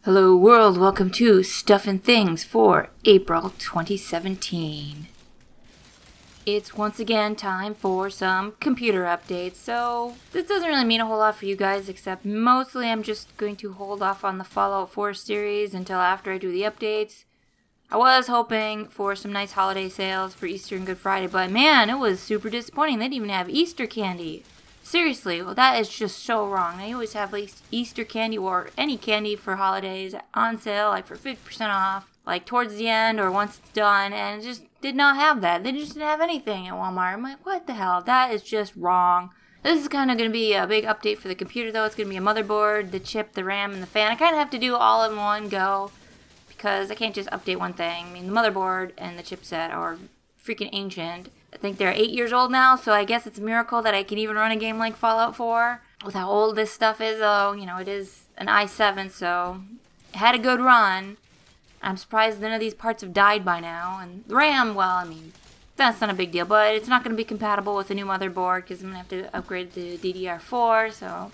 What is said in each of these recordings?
Hello world, welcome to Stuff and Things for April 2017. It's once again time for some computer updates, so this doesn't really mean a whole lot for you guys, except mostly I'm just going to hold off on the Fallout 4 series until after I do the updates. I was hoping for some nice holiday sales for Easter and Good Friday, but man, it was super disappointing. They didn't even have Easter candy. Seriously, well, that is just so wrong. They always have like Easter candy or any candy for holidays on sale, like for 50% off, like towards the end or once it's done, and it just did not have that. They just didn't have anything at Walmart. I'm like, what the hell? That is just wrong. This is kind of going to be a big update for the computer, though. It's going to be a motherboard, the chip, the RAM, and the fan. I kind of have to do all in one go because I can't just update one thing. I mean, the motherboard and the chipset are freaking ancient. I think they're 8 years old now, so I guess it's a miracle that I can even run a game like Fallout 4. With how old this stuff is, though, it is an i7, so it had a good run. I'm surprised none of these parts have died by now. And the RAM, well, I mean, that's not a big deal, but it's not going to be compatible with a new motherboard because I'm going to have to upgrade to DDR4, so...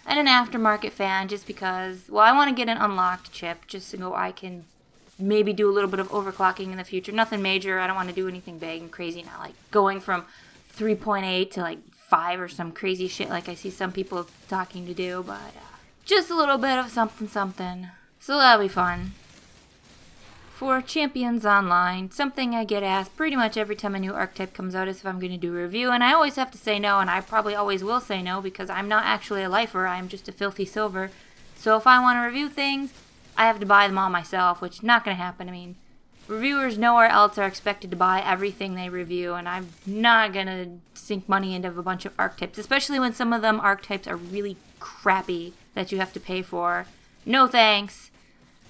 And an aftermarket fan just because, well, I want to get an unlocked chip just so I can maybe do a little bit of overclocking in the future. Nothing major. I don't want to do anything big and crazy now, like going from 3.8 to like 5 or some crazy shit like I see some people talking to do, but just a little bit of something. So that'll be fun. For Champions Online, something I get asked pretty much every time a new archetype comes out is if I'm going to do a review, and I always have to say no, and I probably always will say no because I'm not actually a lifer, I'm just a filthy silver. So if I want to review things, I have to buy them all myself, which is not going to happen. I mean, reviewers nowhere else are expected to buy everything they review, and I'm not going to sink money into a bunch of archetypes, especially when some of them archetypes are really crappy that you have to pay for. No thanks.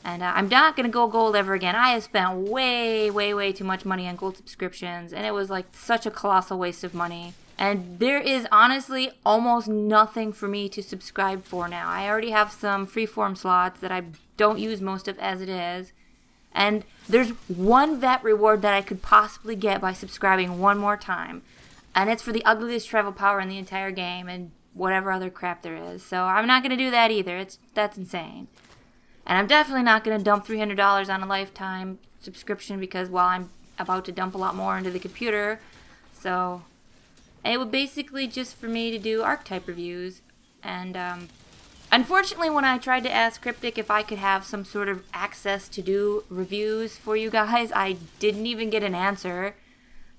And I'm not going to go gold ever again. I have spent way too much money on gold subscriptions, and it was like such a colossal waste of money. And there is honestly almost nothing for me to subscribe for now. I already have some freeform slots that I don't use most of as it is. And there's one vet reward that I could possibly get by subscribing one more time. And it's for the ugliest travel power in the entire game and whatever other crap there is. So I'm not going to do that either. That's insane. And I'm definitely not going to dump $300 on a lifetime subscription because, well, I'm about to dump a lot more into the computer. So it would basically just for me to do archetype reviews. And unfortunately, when I tried to ask Cryptic if I could have some sort of access to do reviews for you guys, I didn't even get an answer.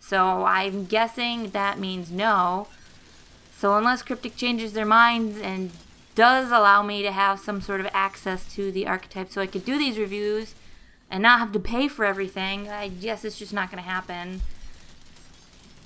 So I'm guessing that means no. So unless Cryptic changes their minds and does allow me to have some sort of access to the archetype so I could do these reviews and not have to pay for everything, I guess it's just not going to happen.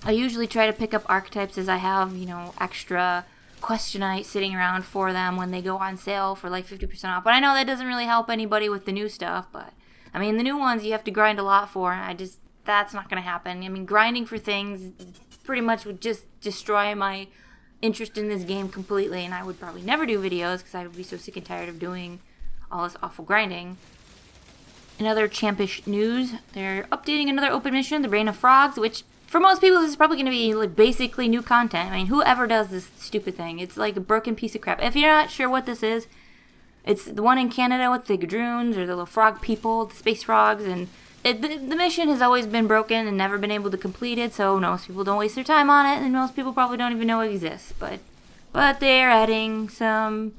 I usually try to pick up archetypes as I have, extra questionite sitting around for them when they go on sale for like 50% off. But I know that doesn't really help anybody with the new stuff, but I mean, the new ones you have to grind a lot for, and that's not going to happen. I mean, grinding for things pretty much would just destroy my interest in this game completely, and I would probably never do videos because I would be so sick and tired of doing all this awful grinding. In other champish news, they're updating another open mission, the Brain of Frogs, which for most people this is probably going to be like basically new content. I mean, whoever does this stupid thing, it's like a broken piece of crap. If you're not sure what this is, it's the one in Canada with the Gadroons or the little frog people, the space frogs, and the mission has always been broken and never been able to complete it, so most people don't waste their time on it, and most people probably don't even know it exists. But they're adding some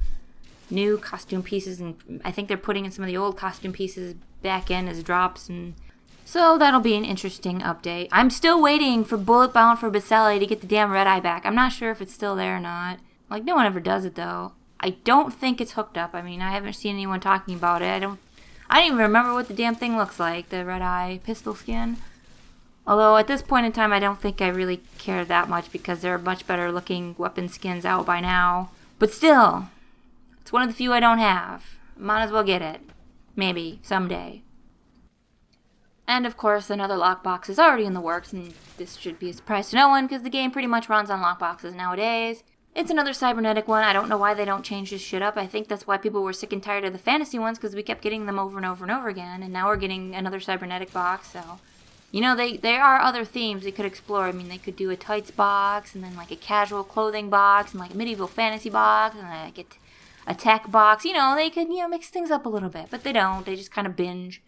new costume pieces, and I think they're putting in some of the old costume pieces back in as drops, and so that'll be an interesting update. I'm still waiting for Bullet Bound for Basali to get the damn red eye back. I'm not sure if it's still there or not. Like, no one ever does it, though. I don't think it's hooked up. I mean, I haven't seen anyone talking about it. I don't even remember what the damn thing looks like, the red eye pistol skin. Although at this point in time, I don't think I really care that much because there are much better looking weapon skins out by now. But still, it's one of the few I don't have. Might as well get it. Maybe, someday. And of course, another lockbox is already in the works, and this should be a surprise to no one because the game pretty much runs on lockboxes nowadays. It's another cybernetic one. I don't know why they don't change this shit up. I think that's why people were sick and tired of the fantasy ones because we kept getting them over and over and over again, and now we're getting another cybernetic box, so... there are other themes they could explore. I mean, they could do a tights box, and then like a casual clothing box, and like a medieval fantasy box, and like a tech box. They could, mix things up a little bit, but they don't. They just kind of binge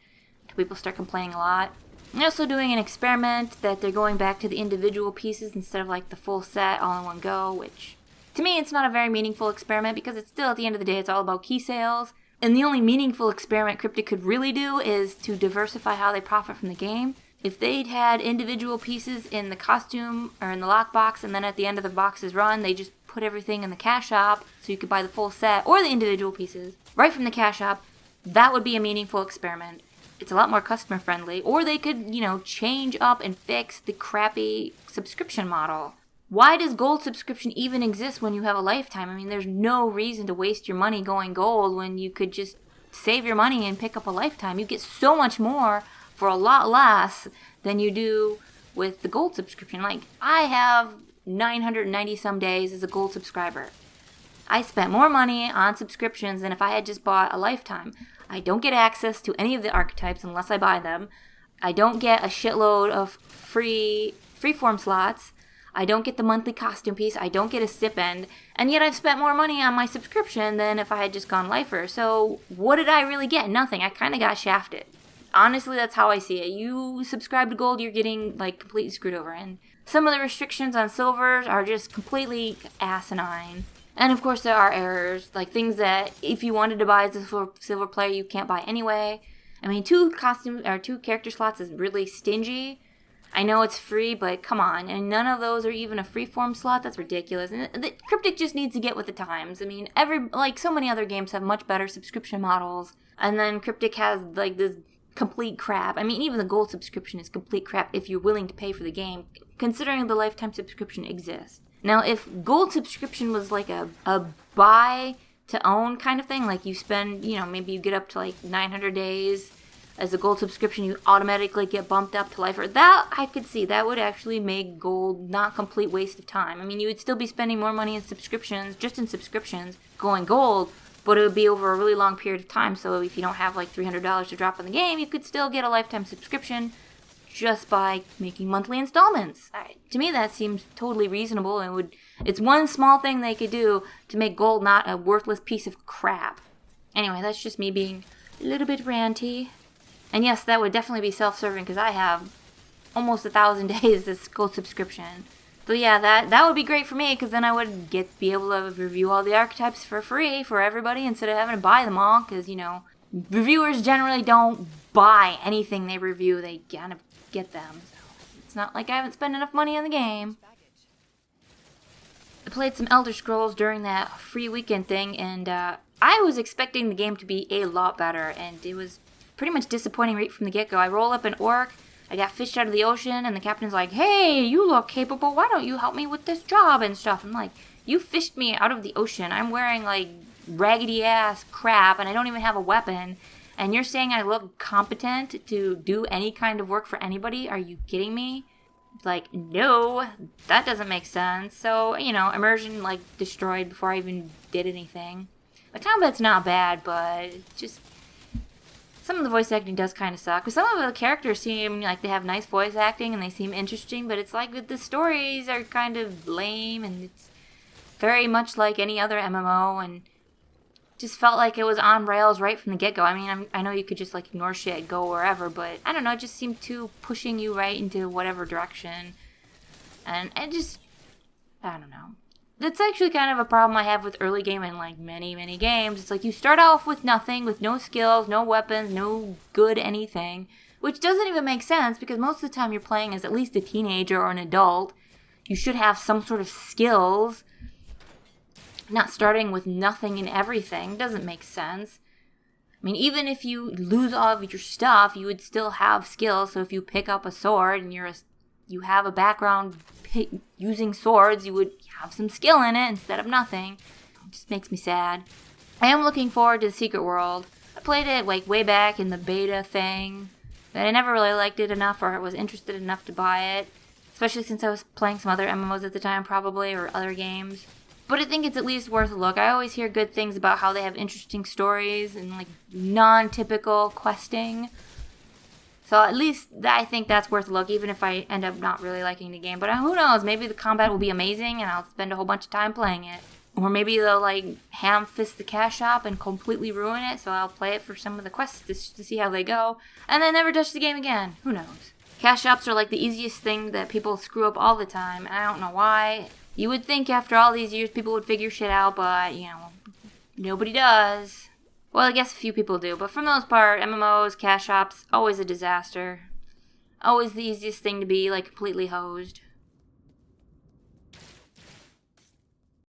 until people start complaining a lot. They're also doing an experiment that they're going back to the individual pieces instead of like the full set all in one go, which to me it's not a very meaningful experiment because it's still, at the end of the day, it's all about key sales. And the only meaningful experiment Cryptic could really do is to diversify how they profit from the game. If they'd had individual pieces in the costume or in the lockbox, and then at the end of the box's run, they just put everything in the cash shop so you could buy the full set or the individual pieces right from the cash shop, that would be a meaningful experiment. It's a lot more customer friendly. Or they could, change up and fix the crappy subscription model. Why does gold subscription even exist when you have a lifetime? I mean, there's no reason to waste your money going gold when you could just save your money and pick up a lifetime. You get so much more for a lot less than you do with the gold subscription. Like, I have 990 some days as a gold subscriber. I spent more money on subscriptions than if I had just bought a lifetime. I don't get access to any of the archetypes unless I buy them. I don't get a shitload of freeform slots. I don't get the monthly costume piece. I don't get a stipend. And yet I've spent more money on my subscription than if I had just gone lifer. So what did I really get? Nothing. I kind of got shafted. Honestly, that's how I see it. You subscribe to gold, you're getting completely screwed over. And some of the restrictions on silvers are just completely asinine. And of course there are errors, like things that if you wanted to buy as a silver player, you can't buy anyway. I mean, 2 character slots is really stingy. I know it's free, but come on. And none of those are even a freeform slot. That's ridiculous. And Cryptic just needs to get with the times. I mean, so many other games have much better subscription models. And then Cryptic has this complete crap. I mean, even the gold subscription is complete crap if you're willing to pay for the game, considering the lifetime subscription exists. Now, if gold subscription was like a buy to own kind of thing, like you spend, maybe you get up to 900 days as a gold subscription, you automatically get bumped up to lifer. That I could see. That would actually make gold not a complete waste of time. I mean, you would still be spending more money in subscriptions, going gold, but it would be over a really long period of time. So if you don't have $300 to drop in the game, you could still get a lifetime subscription just by making monthly installments. To me, that seems totally reasonable, and it's one small thing they could do to make gold not a worthless piece of crap. Anyway, that's just me being a little bit ranty. And yes, that would definitely be self-serving because I have almost 1,000 days this gold subscription. So yeah, that would be great for me because then I would be able to review all the archetypes for free for everybody instead of having to buy them all because, reviewers generally don't buy anything they review. They kind of get them. So it's not like I haven't spent enough money on the game. I played some Elder Scrolls during that free weekend thing, and I was expecting the game to be a lot better, and it was pretty much disappointing right from the get-go. I roll up an orc, I got fished out of the ocean, and the captain's like, "Hey, you look capable, why don't you help me with this job and stuff?" I'm like, "You fished me out of the ocean, I'm wearing raggedy-ass crap, and I don't even have a weapon, and you're saying I look competent to do any kind of work for anybody? Are you kidding me?" No, that doesn't make sense. So, immersion, destroyed before I even did anything. The combat's not bad, but just some of the voice acting does kind of suck. But some of the characters seem like they have nice voice acting and they seem interesting, but it's the stories are kind of lame, and it's very much like any other MMO, and just felt like it was on rails right from the get-go. I mean, I know you could just ignore shit and go wherever, but I don't know, it just seemed too pushing you right into whatever direction. And I don't know. That's actually kind of a problem I have with early game in many, many games. It's you start off with nothing, with no skills, no weapons, no good anything, which doesn't even make sense because most of the time you're playing as at least a teenager or an adult. You should have some sort of skills. Not starting with nothing and everything doesn't make sense. I mean, even if you lose all of your stuff, you would still have skills. So if you pick up a sword and you have a background using swords, you would have some skill in it instead of nothing. It just makes me sad. I am looking forward to the Secret World. I played it way back in the beta thing, but I never really liked it enough or was interested enough to buy it, especially since I was playing some other MMOs at the time probably, or other games. But I think it's at least worth a look. I always hear good things about how they have interesting stories and non-typical questing. So at least I think that's worth a look, even if I end up not really liking the game. But who knows, maybe the combat will be amazing and I'll spend a whole bunch of time playing it. Or maybe they'll, like, ham-fist the cash shop and completely ruin it, so I'll play it for some of the quests to see how they go, and then never touch the game again. Who knows? Cash shops are, like, the easiest thing that people screw up all the time, and I don't know why. You would think after all these years people would figure shit out, but, you know, nobody does. Well, I guess a few people do, but for the most part, MMOs, cash shops, always a disaster. Always the easiest thing to be, like, completely hosed.